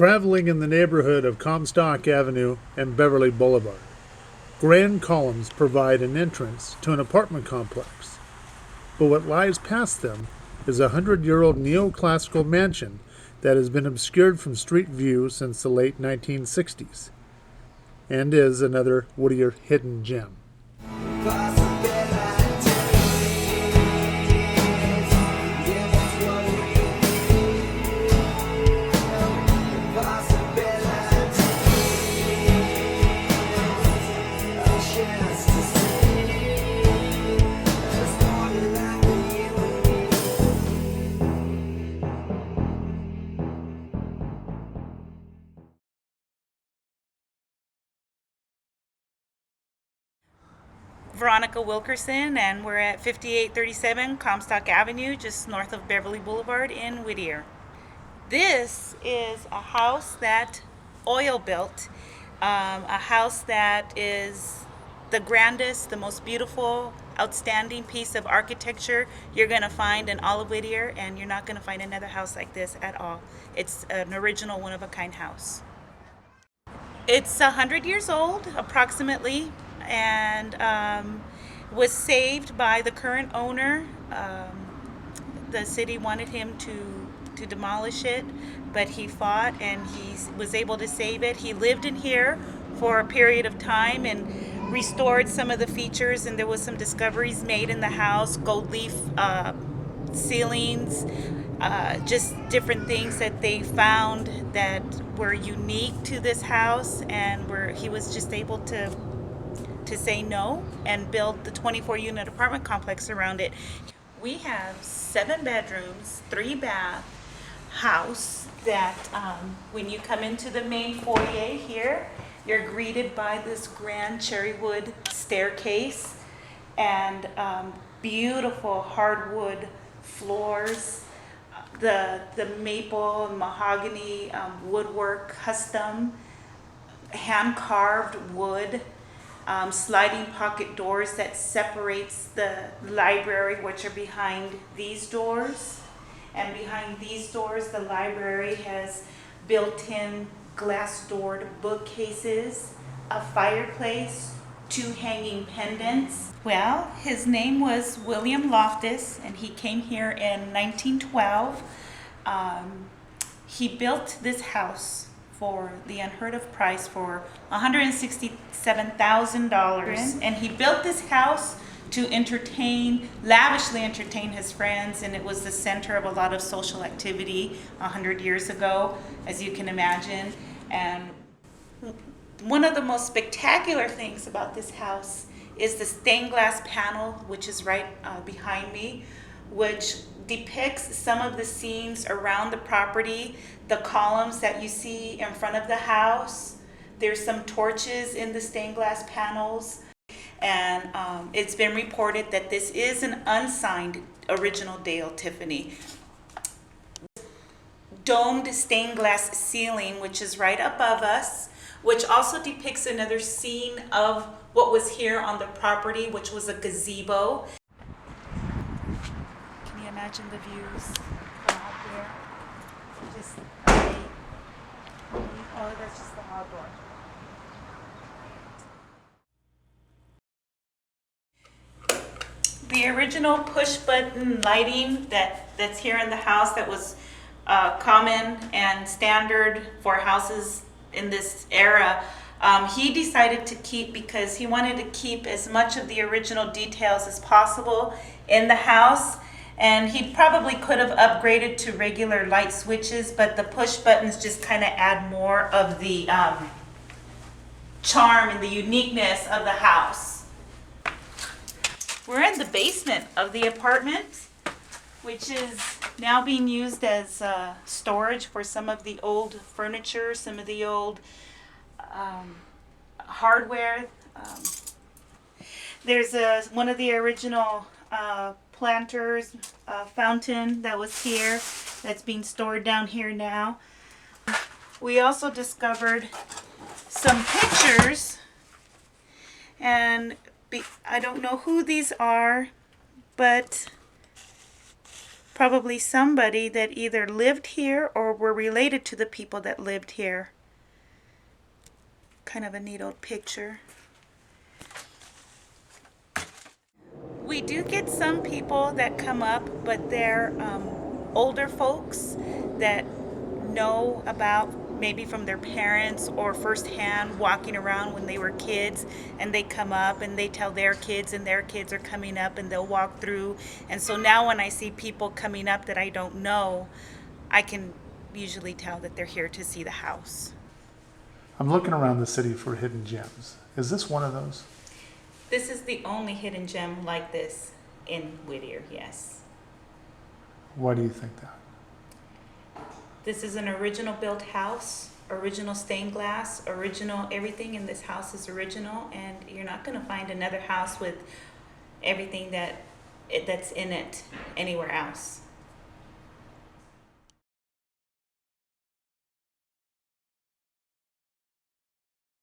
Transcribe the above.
Traveling in the neighborhood of Comstock Avenue and Beverly Boulevard, grand columns provide an entrance to an apartment complex. But what lies past them is a 100-year-old neoclassical mansion that has been obscured from street view since the late 1960s and is another Whittier hidden gem. Veronica Wilkerson, and we're at 5837 Comstock Avenue, just north of Beverly Boulevard in Whittier. This is a house that oil built, a house that is the grandest, the most beautiful, outstanding piece of architecture you're going to find in all of Whittier, and you're not going to find another house like this at all. It's an original, one-of-a-kind house. It's 100 years old, approximately, and was saved by the current owner. The city wanted him to demolish it, but he fought and he was able to save it. He lived in here for a period of time and restored some of the features, and there was some discoveries made in the house, gold leaf ceilings, just different things that they found that were unique to this house, and where he was just able to say no and build the 24-unit apartment complex around it. We have 7 bedrooms, 3 bath house that when you come into the main foyer here, you're greeted by this grand cherry wood staircase and beautiful hardwood floors, the maple and mahogany woodwork, custom hand carved wood, sliding pocket doors that separates the library, which are behind these doors. And behind these doors, the library has built-in glass-doored bookcases, a fireplace, 2 hanging pendants. Well, his name was William Loftus, and he came here in 1912. He built this house for the unheard of price for $167,000, and he built this house to lavishly entertain his friends, and it was the center of a lot of social activity 100 years ago, as you can imagine. And one of the most spectacular things about this house is the stained glass panel, which is right behind me, which depicts some of the scenes around the property, the columns that you see in front of the house. There's some torches in the stained glass panels, and it's been reported that this is an unsigned original Dale Tiffany. Domed stained glass ceiling, which is right above us, which also depicts another scene of what was here on the property, which was a gazebo. Can you imagine the views from out there? Just amazing. Oh, that's just the outdoor. The original push button lighting that's here in the house that was common and standard for houses in this era, he decided to keep because he wanted to keep as much of the original details as possible in the house. And he probably could have upgraded to regular light switches, but the push buttons just kind of add more of the charm and the uniqueness of the house. We're in the basement of the apartment, which is now being used as storage for some of the old furniture, some of the old hardware. There's one of the original planters fountain that was here that's being stored down here now. We also discovered some pictures, and I don't know who these are, but probably somebody that either lived here or were related to the people that lived here. Kind of a neat old picture. We do get some people that come up, but they're older folks that know about maybe from their parents or firsthand walking around when they were kids, and they come up and they tell their kids, and their kids are coming up and they'll walk through. And so now when I see people coming up that I don't know, I can usually tell that they're here to see the house. I'm looking around the city for hidden gems. Is this one of those? This is the only hidden gem like this in Whittier, yes. Why do you think that? This is an original built house, original stained glass, original, everything in this house is original, and you're not going to find another house with everything that's in it anywhere else.